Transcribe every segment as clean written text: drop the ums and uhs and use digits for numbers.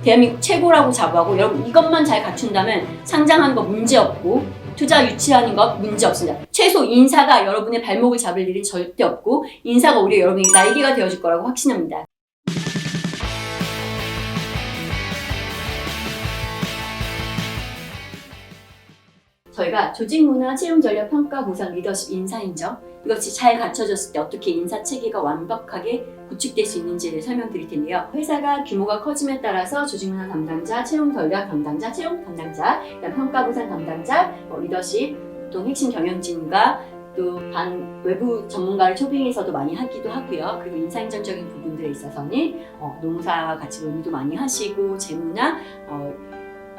대한민국 최고라고 자부하고 여러분 이것만 잘 갖춘다면 상장하는 거 문제 없고 투자 유치하는 것 문제 없습니다. 최소 인사가 여러분의 발목을 잡을 일은 절대 없고 인사가 오히려 여러분에게 날개가 되어줄 거라고 확신합니다. 저희가 조직문화, 채용전략, 평가, 보상, 리더십, 인사인정 이것이 잘 갖춰졌을 때 어떻게 인사체계가 완벽하게 구축될 수 있는지를 설명드릴 텐데요. 회사가 규모가 커짐에 따라서 조직문화 담당자, 채용전략 담당자, 채용 담당자, 평가, 보상 담당자, 리더십, 보통 핵심 경영진과 또 외부 전문가를 초빙해서도 많이 하기도 하고요. 그리고 인사행정적인 부분들에 있어서는 농사 같이 논의도 많이 하시고 재무나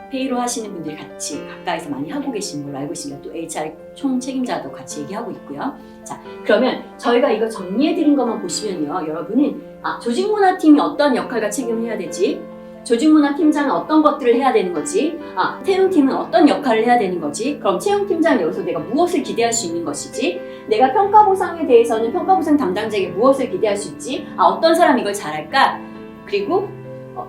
페이로 하시는 분들이 같이 가까이서 많이 하고 계신 걸로 알고 있습니다. 또 HR 총 책임자도 같이 얘기하고 있고요. 자, 그러면 저희가 이거 정리해드린 것만 보시면요. 여러분은 조직문화팀이 어떤 역할과 책임을 해야 되지? 조직문화팀장은 어떤 것들을 해야 되는 거지? 채용팀은 어떤 역할을 해야 되는 거지? 그럼 채용팀장은 여기서 내가 무엇을 기대할 수 있는 것이지? 내가 평가보상에 대해서는 평가보상 담당자에게 무엇을 기대할 수 있지? 어떤 사람이 이걸 잘할까? 그리고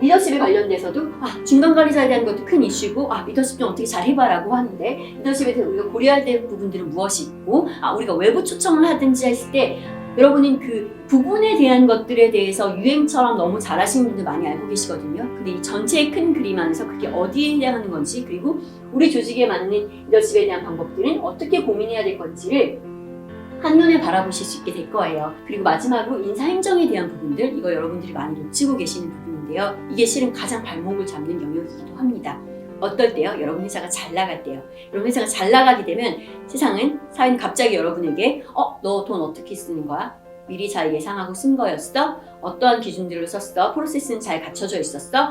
리더십에 관련돼서도 중간관리자에 대한 것도 큰 이슈고 리더십 좀 어떻게 잘 해봐라고 하는데 리더십에 대해서 우리가 고려해야 될 부분들은 무엇이 있고 우리가 외부 초청을 하든지 했을 때 여러분은 그 부분에 대한 것들에 대해서 유행처럼 너무 잘하시는 분들 많이 알고 계시거든요. 근데 이 전체의 큰 그림 안에서 그게 어디에 해당하는 건지 그리고 우리 조직에 맞는 리더십에 대한 방법들은 어떻게 고민해야 될 건지를 한눈에 바라보실 수 있게 될 거예요. 그리고 마지막으로 인사행정에 대한 부분들 이거 여러분들이 많이 놓치고 계시는 부분인데요. 이게 실은 가장 발목을 잡는 영역이기도 합니다. 어떨 때요? 여러분 회사가 잘 나갈 때요. 여러분 회사가 잘 나가게 되면 사회는 갑자기 여러분에게 너 돈 어떻게 쓰는 거야? 미리 잘 예상하고 쓴 거였어? 어떠한 기준들로 썼어? 프로세스는 잘 갖춰져 있었어?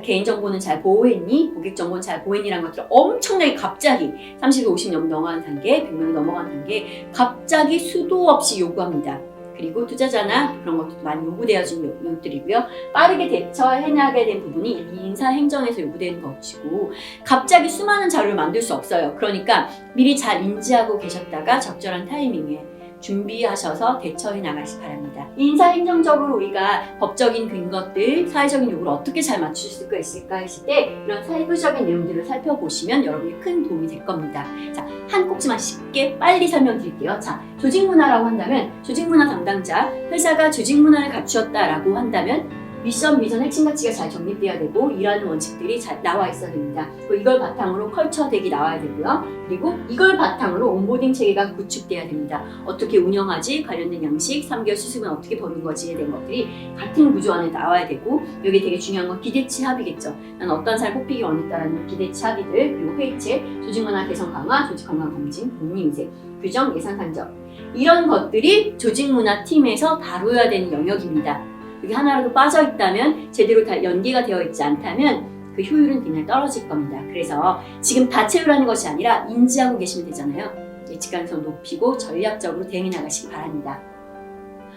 개인정보는 잘 보호했니? 고객정보는 잘 보호했니라는 것들을 엄청나게 갑자기 30, 50명 넘어가는 단계, 100명이 넘어가는 단계 갑자기 수도 없이 요구합니다. 그리고 투자자나 그런 것도 많이 요구되어진 요구들이고요. 빠르게 대처해나가게 된 부분이 이 인사행정에서 요구되는 것이고 갑자기 수많은 자료를 만들 수 없어요. 그러니까 미리 잘 인지하고 계셨다가 적절한 타이밍에 준비하셔서 대처해 나가시 바랍니다. 인사행정적으로 우리가 법적인 근거들, 사회적인 요구를 어떻게 잘 맞출 수가 있을까 했을 때 이런 세부적인 내용들을 살펴보시면 여러분이 큰 도움이 될 겁니다. 자, 한 꼭지만 쉽게 빨리 설명드릴게요. 자, 조직문화라고 한다면 조직문화 담당자, 회사가 조직문화를 갖추었다라고 한다면 미션, 비전, 핵심 가치가 잘 정립되어야 되고 일하는 원칙들이 잘 나와 있어야 됩니다. 그리고 이걸 바탕으로 컬처덱이 나와야 되고요. 그리고 이걸 바탕으로 온보딩 체계가 구축돼야 됩니다. 어떻게 운영하지? 관련된 양식, 3개월 수습은 어떻게 버는 거지에 대한 것들이 같은 구조 안에 나와야 되고 여기 되게 중요한 건 기대치 합의겠죠. 난 어떤 사람 뽑히기 원했다라는 기대치 합의들 그리고 회의체, 조직문화 개선 강화, 조직 건강 검진, 복리 인쇄, 규정, 예산 산정 이런 것들이 조직문화 팀에서 다뤄야 되는 영역입니다. 여기 하나라도 빠져있다면 제대로 다 연계가 되어 있지 않다면 그 효율은 그냥 떨어질 겁니다. 그래서 지금 다 채우라는 것이 아니라 인지하고 계시면 되잖아요. 예측 가능성 높이고 전략적으로 대응해 나가시기 바랍니다.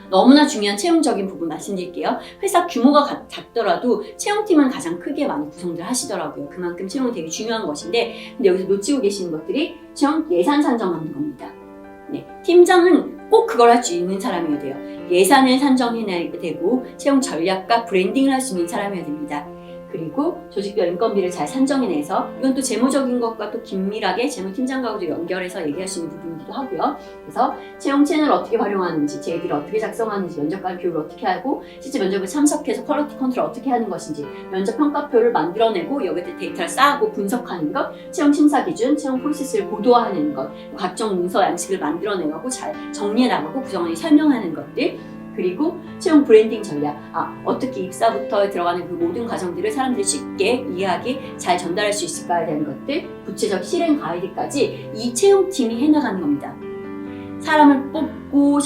너무나 중요한 채용적인 부분 말씀드릴게요. 회사 규모가 작더라도 채용팀은 가장 크게 많이 구성들 하시더라고요. 그만큼 채용은 되게 중요한 것인데 근데 여기서 놓치고 계시는 것들이 채용 예산 산정하는 겁니다. 네, 팀장은 꼭 그걸 할 수 있는 사람이어야 돼요. 예산을 산정해내야 되고 채용 전략과 브랜딩을 할 수 있는 사람이어야 됩니다. 그리고 조직별 인건비를 잘 산정해내서 이건 또 재무적인 것과 또 긴밀하게 재무팀장과도 연결해서 얘기할 수 있는 부분이기도 하고요. 그래서 채용 채널을 어떻게 활용하는지, 제이디를 어떻게 작성하는지, 면접관 교육을 어떻게 하고 실제 면접에 참석해서 퀄리티 컨트롤 어떻게 하는 것인지 면접 평가표를 만들어내고 여기에 데이터를 쌓고 분석하는 것, 채용 심사 기준, 채용 프로세스를 고도화하는 것, 각종 문서 양식을 만들어내고 잘 정리해 나가고 구성원이 설명하는 것들 그리고 채용 브랜딩 전략, 어떻게 입사부터 들어가는 그 모든 과정들을 사람들이 쉽게 이해하게 잘 전달할 수 있을까에 대한 것들, 구체적 실행 가이드까지 이 채용팀이 해나가는 겁니다. 사람을 뽑고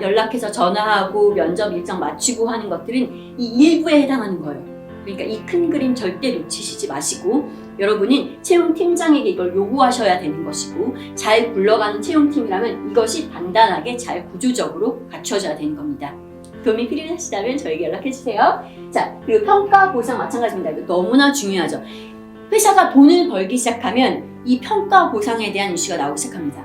연락해서 전화하고 면접 일정 맞추고 하는 것들은 이 일부에 해당하는 거예요. 그러니까 이 큰 그림 절대 놓치시지 마시고 여러분은 채용팀장에게 이걸 요구하셔야 되는 것이고 잘 굴러가는 채용팀이라면 이것이 단단하게 잘 구조적으로 갖춰져야 되는 겁니다. 도움이 필요하시다면 저에게 연락해주세요. 자, 그리고 평가 보상 마찬가지입니다. 이거 너무나 중요하죠. 회사가 돈을 벌기 시작하면 이 평가 보상에 대한 이슈가 나오기 시작합니다.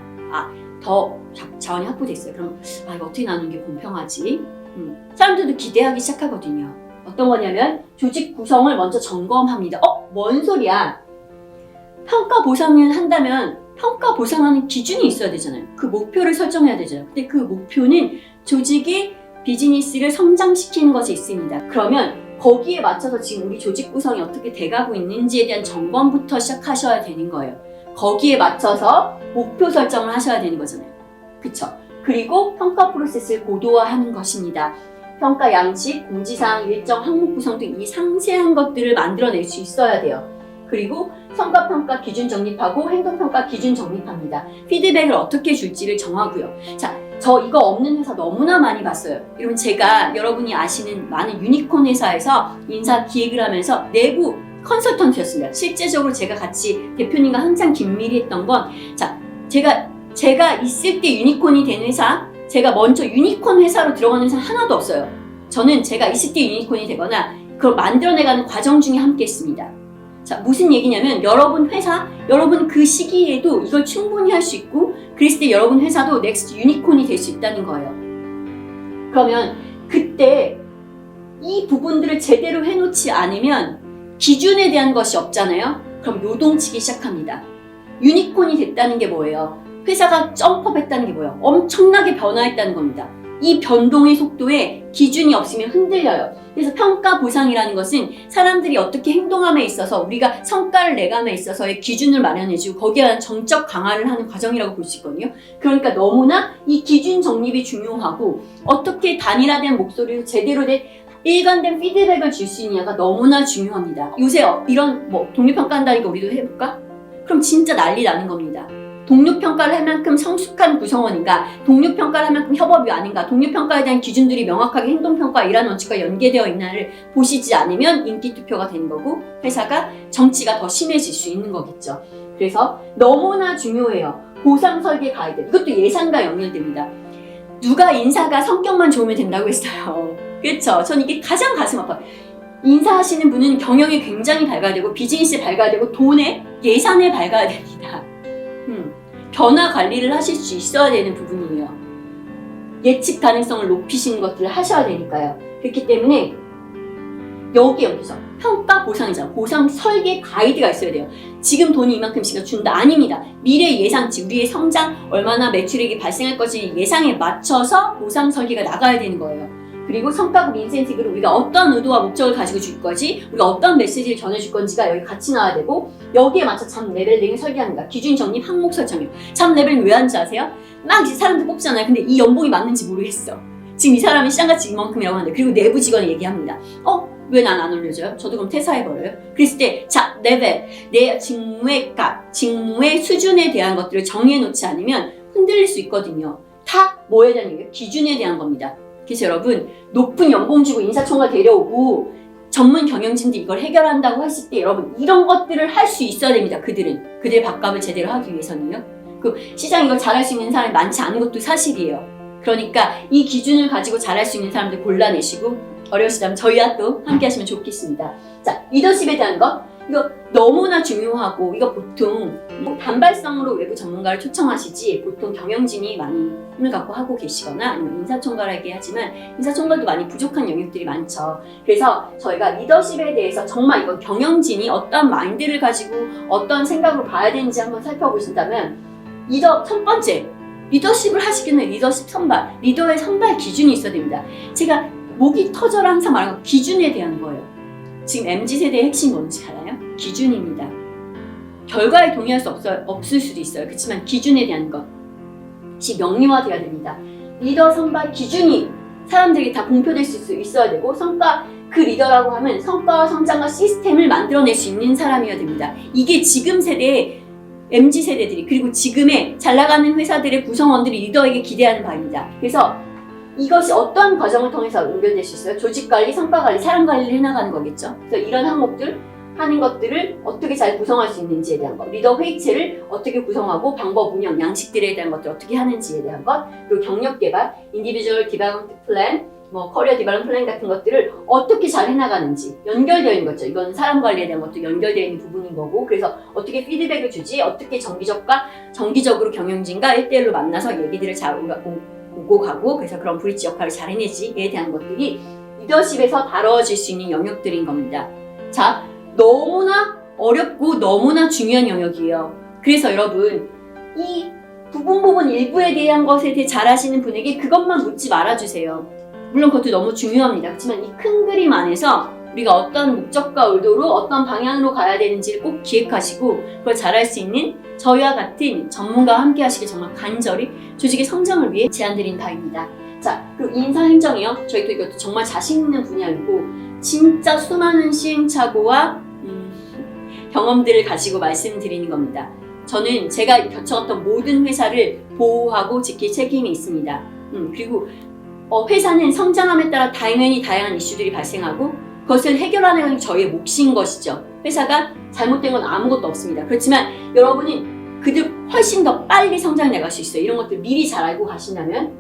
더 자원이 확보됐어요. 그럼 이거 어떻게 나누는 게 공평하지? 사람들도 기대하기 시작하거든요. 어떤 거냐면 조직 구성을 먼저 점검합니다. 뭔 소리야? 평가 보상을 한다면 평가 보상하는 기준이 있어야 되잖아요. 그 목표를 설정해야 되잖아요. 근데 그 목표는 조직의 비즈니스를 성장시키는 것에 있습니다. 그러면 거기에 맞춰서 지금 우리 조직 구성이 어떻게 돼가고 있는지에 대한 점검부터 시작하셔야 되는 거예요. 거기에 맞춰서 목표 설정을 하셔야 되는 거잖아요. 그쵸? 그리고 평가 프로세스를 고도화하는 것입니다. 평가 양식, 공지사항, 일정, 항목 구성 등 이 상세한 것들을 만들어낼 수 있어야 돼요. 그리고 성과평가 기준 정립하고 행동평가 기준 정립합니다. 피드백을 어떻게 줄지를 정하고요. 자, 저 이거 없는 회사 너무나 많이 봤어요. 여러분, 제가 여러분이 아시는 많은 유니콘 회사에서 인사 기획을 하면서 내부 컨설턴트였습니다. 실제적으로 제가 같이 대표님과 항상 긴밀히 했던 건, 자, 제가 있을 때 유니콘이 된 회사, 제가 먼저 유니콘 회사로 들어가는 회사 하나도 없어요. 저는 제가 있을 때 유니콘이 되거나 그걸 만들어내가는 과정 중에 함께 했습니다. 자, 무슨 얘기냐면 여러분 회사, 여러분 그 시기에도 이걸 충분히 할 수 있고 그랬을 때 여러분 회사도 넥스트 유니콘이 될 수 있다는 거예요. 그러면 그때 이 부분들을 제대로 해놓지 않으면 기준에 대한 것이 없잖아요. 그럼 요동치기 시작합니다. 유니콘이 됐다는 게 뭐예요? 회사가 점프했다는 게 뭐예요? 엄청나게 변화했다는 겁니다. 이 변동의 속도에 기준이 없으면 흔들려요. 그래서 평가 보상이라는 것은 사람들이 어떻게 행동함에 있어서 우리가 성과를 내감에 있어서의 기준을 마련해주고 거기에 대한 정적 강화를 하는 과정이라고 볼 수 있거든요. 그러니까 너무나 이 기준 정립이 중요하고 어떻게 단일화된 목소리를 제대로 된 일관된 피드백을 줄 수 있느냐가 너무나 중요합니다. 요새 이런 동료평가 한다니까 우리도 해볼까? 그럼 진짜 난리 나는 겁니다. 동료평가를 할 만큼 성숙한 구성원인가, 동료평가를 할 만큼 협업이 아닌가, 동료평가에 대한 기준들이 명확하게 행동평가 이란 원칙과 연계되어 있나를 보시지 않으면 인기투표가 되는 거고 회사가 정치가 더 심해질 수 있는 거겠죠. 그래서 너무나 중요해요. 보상 설계 가이드. 이것도 예상과 연결됩니다. 누가 인사가 성격만 좋으면 된다고 했어요. 그렇죠? 전 이게 가장 가슴 아파요. 인사하시는 분은 경영에 굉장히 밝아야 되고 비즈니스에 밝아야 되고 돈에 예산에 밝아야 됩니다. 변화 관리를 하실 수 있어야 되는 부분이에요. 예측 가능성을 높이시는 것들을 하셔야 되니까요. 그렇기 때문에 여기서 평가 보상이잖아. 보상 설계 가이드가 있어야 돼요. 지금 돈이 이만큼씩 준다. 아닙니다. 미래 예상치, 우리의 성장, 얼마나 매출액이 발생할 것이 예상에 맞춰서 보상 설계가 나가야 되는 거예요. 그리고 성과급 인센티브를 우리가 어떤 의도와 목적을 가지고 줄 거지, 우리가 어떤 메시지를 전해줄 건지가 여기 같이 나와야 되고 여기에 맞춰 잠 레벨링을 설계합니다. 기준 정립, 항목 설정이요. 잠 레벨링 왜 하는지 아세요? 막 이제 사람들 뽑잖아요. 근데 이 연봉이 맞는지 모르겠어. 지금 이 사람이 시장가치 이만큼이라고 하는데 그리고 내부 직원이 얘기합니다. 왜 난 안 올려줘요? 저도 그럼 퇴사해버려요? 그랬을 때 자, 레벨, 내 직무의 값, 직무의 수준에 대한 것들을 정해놓지 않으면 흔들릴 수 있거든요. 다 뭐에 대한 얘기예요? 기준에 대한 겁니다. 그래서 여러분, 높은 연봉 주고 인사총괄 데려오고 전문 경영진들이 이걸 해결한다고 했을 때 여러분 이런 것들을 할 수 있어야 됩니다. 그들의 밥값을 제대로 하기 위해서는요. 그 시장 이걸 잘할 수 있는 사람이 많지 않은 것도 사실이에요. 그러니까 이 기준을 가지고 잘할 수 있는 사람들 골라내시고 어려우시다면 저희와 또 함께 하시면 좋겠습니다. 자, 리더십에 대한 것 이거 너무나 중요하고 이거 보통 단발성으로 외부 전문가를 초청하시지 보통 경영진이 많이 힘을 갖고 하고 계시거나 아니면 인사총괄하게 하지만 인사총괄도 많이 부족한 영역들이 많죠. 그래서 저희가 리더십에 대해서 정말 이건 경영진이 어떤 마인드를 가지고 어떤 생각으로 봐야 되는지 한번 살펴보신다면 첫 번째 리더십을 하시기 전에 리더십 선발, 리더의 선발 기준이 있어야 됩니다. 제가 목이 터져라 항상 말하는 건 기준에 대한 거예요. 지금 MZ세대의 핵심이 뭔지 알아요? 기준입니다. 결과에 동의할 수 없을 수도 있어요. 그렇지만 기준에 대한 것이 명료화되어야 됩니다. 리더 선발 기준이 사람들에게 다 공표될 수 있어야 되고 그 리더라고 하면 성과와 성장과 시스템을 만들어낼 수 있는 사람이어야 됩니다. 이게 지금 세대의 MZ세대들이 그리고 지금의 잘 나가는 회사들의 구성원들이 리더에게 기대하는 바입니다. 그래서 이것이 어떤 과정을 통해서 연결될 수 있어요? 조직관리, 성과관리, 사람관리를 해나가는 거겠죠. 그래서 이런 항목들 하는 것들을 어떻게 잘 구성할 수 있는지에 대한 것, 리더 회의체를 어떻게 구성하고 방법, 운영, 양식들에 대한 것들 어떻게 하는지에 대한 것, 그리고 경력 개발, 인디비주얼 디벨롭먼트 플랜, 커리어 디벨롭먼트 플랜 같은 것들을 어떻게 잘 해나가는지 연결되어 있는 거죠. 이건 사람 관리에 대한 것도 연결되어 있는 부분인 거고 그래서 어떻게 피드백을 주지, 어떻게 정기적으로 경영진과 1대1로 만나서 얘기들을 잘 오고 가고 그래서 그런 브릿지 역할을 잘 해내지에 대한 것들이 리더십에서 다뤄질 수 있는 영역들인 겁니다. 자, 너무나 어렵고 너무나 중요한 영역이에요. 그래서 여러분, 이 부분 일부에 대한 것에 대해 잘 아시는 분에게 그것만 묻지 말아주세요. 물론 그것도 너무 중요합니다. 그렇지만 이 큰 그림 안에서 우리가 어떤 목적과 의도로 어떤 방향으로 가야 되는지를 꼭 기획하시고 그걸 잘할 수 있는 저희와 같은 전문가와 함께 하시길 정말 간절히 조직의 성장을 위해 제안드린 바입니다. 자, 그리고 인사행정이요. 저희도 이것도 정말 자신 있는 분야이고 진짜 수많은 시행착오와 경험들을 가지고 말씀드리는 겁니다. 저는 제가 겪었던 모든 회사를 보호하고 지킬 책임이 있습니다. 그리고 회사는 성장함에 따라 당연히 다양한 이슈들이 발생하고 그것을 해결하는 건 저희의 몫인 것이죠. 회사가 잘못된 건 아무것도 없습니다. 그렇지만 여러분이 그들 훨씬 더 빨리 성장해 나갈 수 있어요. 이런 것들 미리 잘 알고 가신다면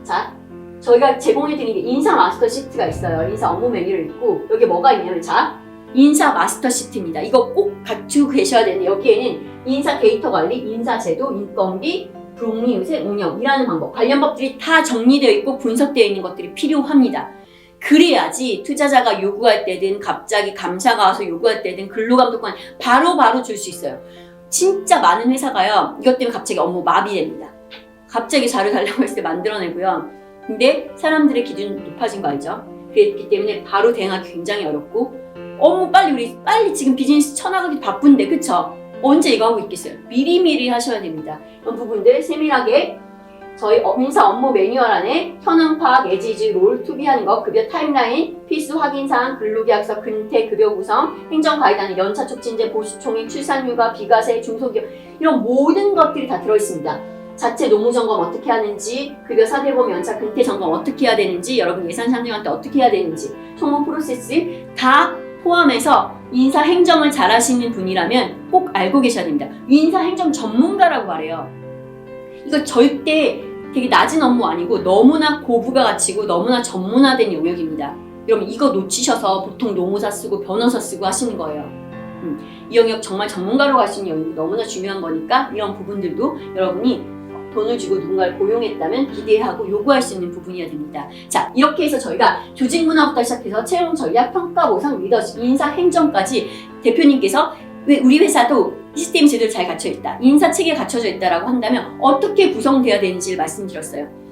자, 저희가 제공해드리는 게 인사 마스터 시트가 있어요. 인사 업무 메뉴를 있고 여기 뭐가 있냐면 자, 인사 마스터 시트입니다. 이거 꼭 갖추고 계셔야 되는데 여기에는 인사 데이터 관리, 인사 제도, 인건비, 복리 유세, 운영, 일하는 방법, 관련 법들이 다 정리되어 있고 분석되어 있는 것들이 필요합니다. 그래야지 투자자가 요구할 때든 갑자기 감사가 와서 요구할 때든 근로감독관 바로 줄 수 있어요. 진짜 많은 회사가요. 이것 때문에 갑자기 업무 마비됩니다. 갑자기 자료 달라고 했을 때 만들어내고요. 근데 사람들의 기준 높아진 거 알죠? 그렇기 때문에 바로 대응하기 굉장히 어렵고 업무 빨리 지금 비즈니스 쳐나가기 바쁜데 그쵸? 언제 이거 하고 있겠어요? 미리미리 하셔야 됩니다. 이런 부분들 세밀하게 저희 인사 업무 매뉴얼 안에 현황 파악, 에지지, 롤, 투비하는 거, 급여 타임라인, 필수 확인사항, 근로계약서, 근태, 급여 구성, 행정가이드안에 연차 촉진제, 보수총액, 출산휴가, 비과세, 중소기업 이런 모든 것들이 다 들어있습니다. 자체 노무점검 어떻게 하는지, 급여 4대보험 연차, 근태 점검 어떻게 해야 되는지, 여러분 예산 산정할 때 어떻게 해야 되는지, 총무 프로세스 다 포함해서 인사 행정을 잘 하시는 분이라면 꼭 알고 계셔야 됩니다. 인사 행정 전문가라고 말해요. 이거 절대 되게 낮은 업무 아니고 너무나 고부가 가치고 너무나 전문화된 영역입니다. 여러분 이거 놓치셔서 보통 노무사 쓰고 변호사 쓰고 하시는 거예요. 이 영역 정말 전문가로 갈 수 있는 영역이 너무나 중요한 거니까 이런 부분들도 여러분이 돈을 주고 누군가를 고용했다면 기대하고 요구할 수 있는 부분이어야 됩니다. 자, 이렇게 해서 저희가 조직 문화부터 시작해서 채용 전략, 평가, 보상, 리더십, 인사, 행정까지 대표님께서 왜 우리 회사도 시스템 제도를 잘 갖춰있다, 인사 체계가 갖춰져 있다라고 한다면 어떻게 구성돼야 되는지를 말씀드렸어요.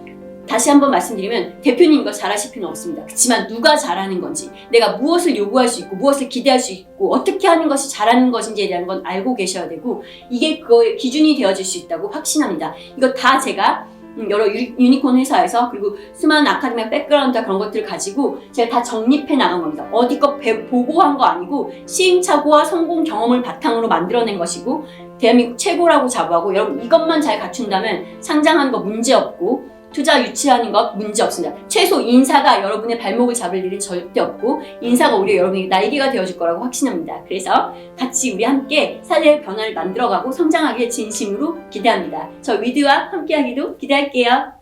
다시 한번 말씀드리면 대표님 이거 잘하실 필요는 없습니다. 그렇지만 누가 잘하는 건지, 내가 무엇을 요구할 수 있고 무엇을 기대할 수 있고 어떻게 하는 것이 잘하는 것인지에 대한 건 알고 계셔야 되고 이게 그거의 기준이 되어질 수 있다고 확신합니다. 이거 다 제가 여러 유니콘 회사에서 그리고 수많은 아카데미 백그라운드와 그런 것들을 가지고 제가 다 정립해 나간 겁니다. 어디 거 보고한 거 아니고 시행착오와 성공 경험을 바탕으로 만들어낸 것이고 대한민국 최고라고 자부하고 여러분 이것만 잘 갖춘다면 상장하는 거 문제없고 투자 유치하는 것 문제 없습니다. 최소 인사가 여러분의 발목을 잡을 일은 절대 없고 인사가 오히려 여러분에게 날개가 되어줄 거라고 확신합니다. 그래서 같이 우리 함께 사회의 변화를 만들어가고 성장하길 진심으로 기대합니다. 저 위드와 함께하기도 기대할게요.